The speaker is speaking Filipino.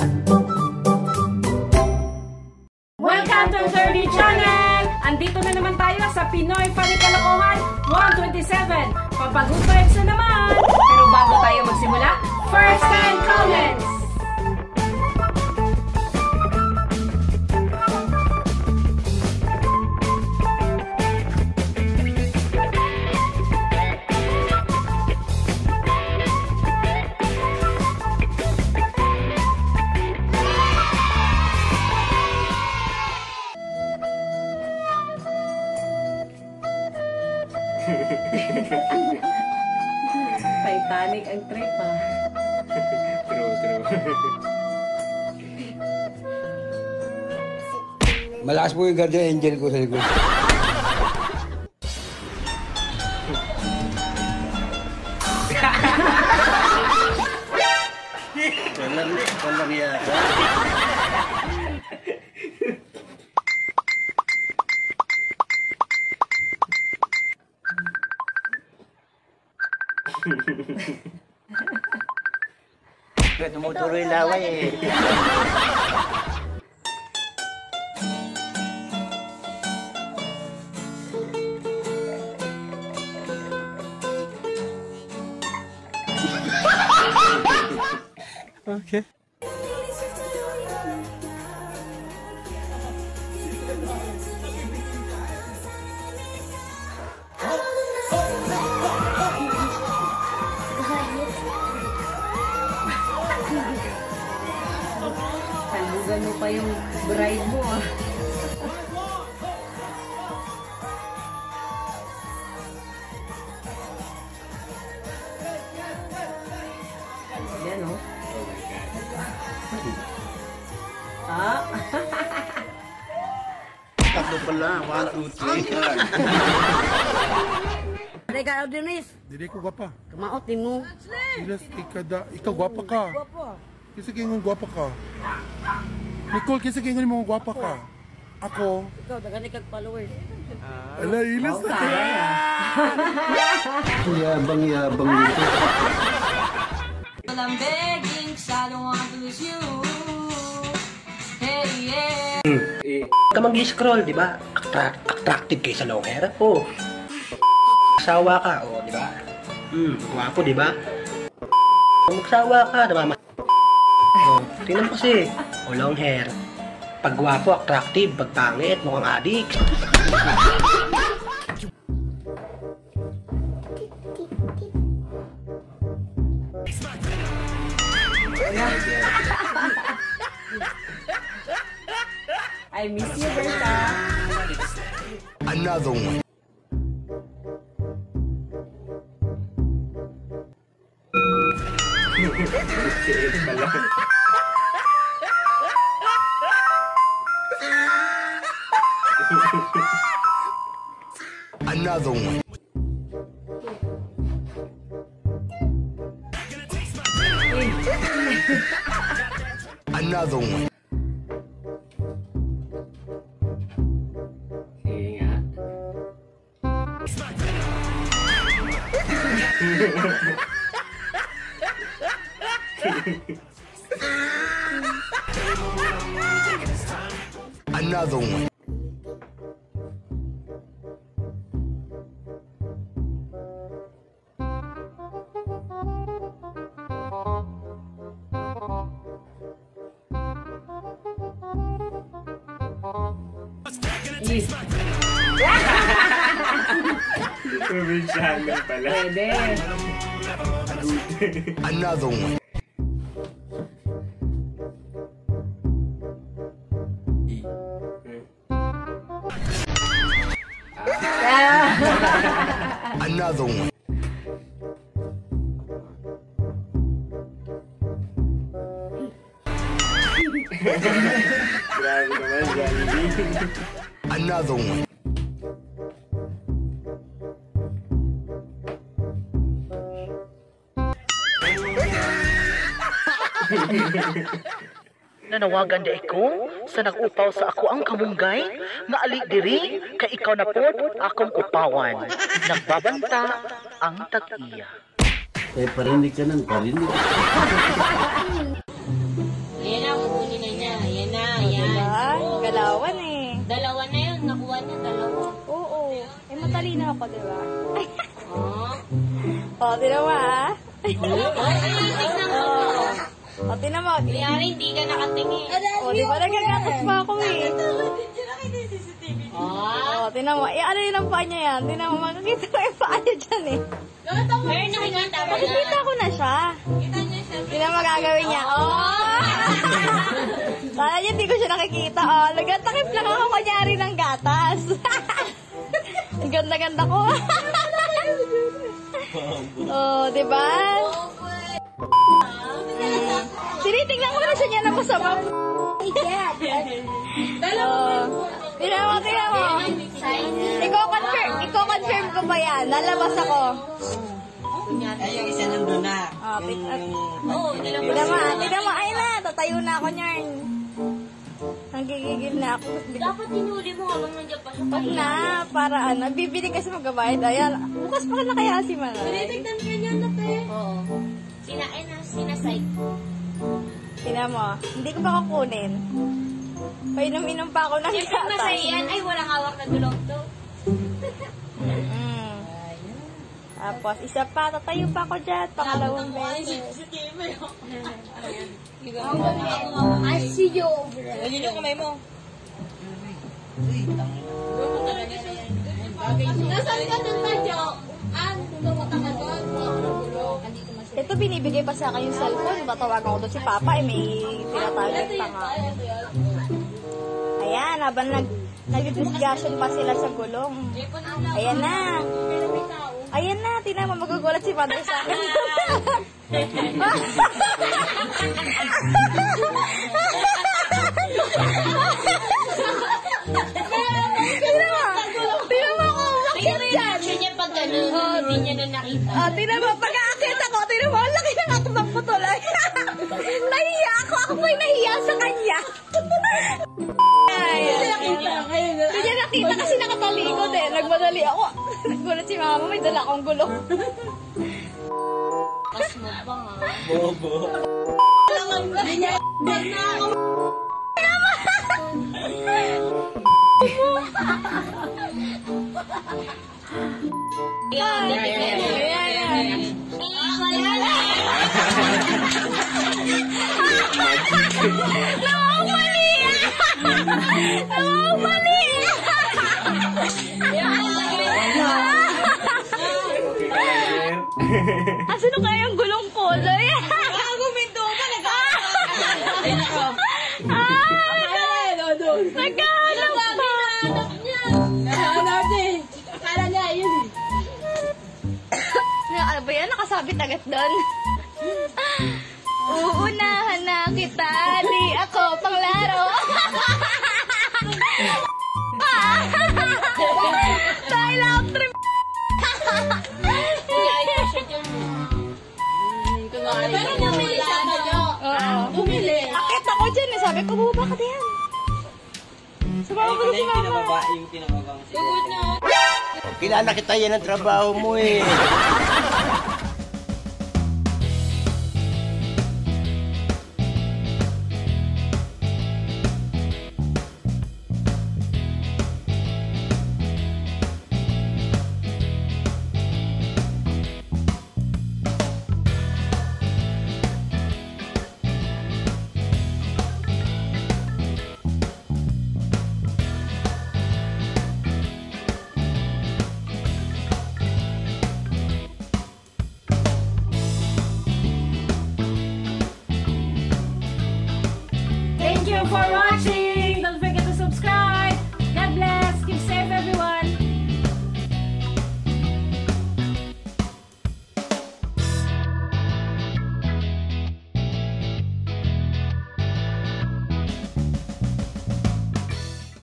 Welcome to 30 Channel! Andito na naman tayo sa Pinoy Funny Kalokohan 127. Papag-good vibes na naman! Pero bago tayo magsimula, first 10 comments! Titanic ang trip ah. True. Malakas po yung guardian angel ko sa likod. Walang yata. Tumutuloy laway eh. Okay. Talugan mo pa yung bride mo ah. Yan o. Ah? Tatlo pala. 1, 2, 3. Ikaw, Denise. Dili ko gwapa. Kamaot din mo. Ikaw gwapa ka. Kasi kingon gwapa ka. Nicole, kasi kingon mo gwapa ka. Ako. Ikaw, dagani kag followers. Ala, ilas na ka. Yabang dito. I'm begging, I don't want to lose you. Hey, yeah. Ka mag-scroll, di ba? Attractive kayo sa long hair. Oh. Magsawa ka, oh, di ba? Gwapo, di ba? Magsawa ka, namama. Oh, tingnan mo kasi. Oh, long hair. Pag gwapo, attractive. Pag pangit, mukhang adik. I miss you, Berta. Another one. Another one. Another one. Sige nga. Another one. Provincial pala. Pwede. Another one. Another one. Grabe naman, Jollibee. Another one. Nanawagan di ko sa nag-upaw sa ako ang kamunggay nga ali diri kay ikaw na pod akong upawan. Nagbabanta ang tag-iya. Eh, parinig ka ng parinig. Yan ang Ayan na, ayan. Diba? Galawan eh. Dalawa na yun, nakuha niya dalawa. Oo. Eh, matalino ako, diba? Oh. O, tinan mo ah. Tingnan mo. O, tinan mo. Kanyari, hindi ka nakatingin. O, di ba nagagatas pa ako eh. Oh. O, tinan mo. Eh, ano yun ang paa niya yan? Tinan mo, makikita ko yung paa niya dyan eh. Pero nakikita mo na. Makikita ko na siya. Tinan mo gagawin niya. Oh! Sana niya hindi ko siya nakikita. Oh, nagatakip lang ako kanyari ng gatas. Ang ganda-ganda ko. Oh, di ba? Tinitingnan ko na siya niya na masama. Tingnan mo, tingnan mo. Iko-confirm ko ba yan? Lalabas ako. Ay, yung isa nandun na. Tingnan mo. Ay na, tatayo na ako niyan. Nanggigigil na ako. Dapat tinuli mo habang nandiyan pa siya. Huwag na, para ano. Bibili kasi magbabayad. Ayan, bukas pa ka na kaya si Manay. Tinitignan ka niya na, te. Oo. Sinaside. Tingnan mo, hindi ko pa kukunin. Painom-inom pa ako ng Siyempre masaya yan. Ay, walang hawak na gulong to. Tapos, isa pa, tatayo pa ako dyan. Pangalawang beses. I see you over there. Ayun yung kamay mo. Nasaan ka ng radyo? Tumata ka doon. Ito, binibigay pa sa akin yung cellphone. Tatawagan ko doon si Papa. Eh, may tinatawag pa nga. Ayan, habang nag-discussion pa sila sa gulong. Ayan na. Ayan na, tinan mo, magugulat si Father sa akin. Tinan mo ako, bakit yan? Siya pag gano'n, hindi niya na nakita. Tinan mo, pag-aakit ako, tinan mo, ang laki ng ako ng putulay. Nahiya ako, ako po'y nahiya sa kanya. Hindi niya nakita kasi nakatalikod eh. Nagmadali ako. Naggulat si mama, may dala akong gulong. Pas mo pa nga. Bobo. Asan na kaya yung gulong ko? Guminto ka, nagkakalap pa. Nagkakalap pa. Akala niya, yun. Ano ba yan? Nakasabit agad doon. Uunahan na kita, di ako panglaro. Dahil out trip. Pero bumili siya na nyo. Bumili. Akit ako dyan eh. Sabi ko, bumaba ka diyan. Sumama ko si mama. Yung pinababa mo siya. Good na. Kilala kita, yan ang trabaho mo eh. Thank you for watching!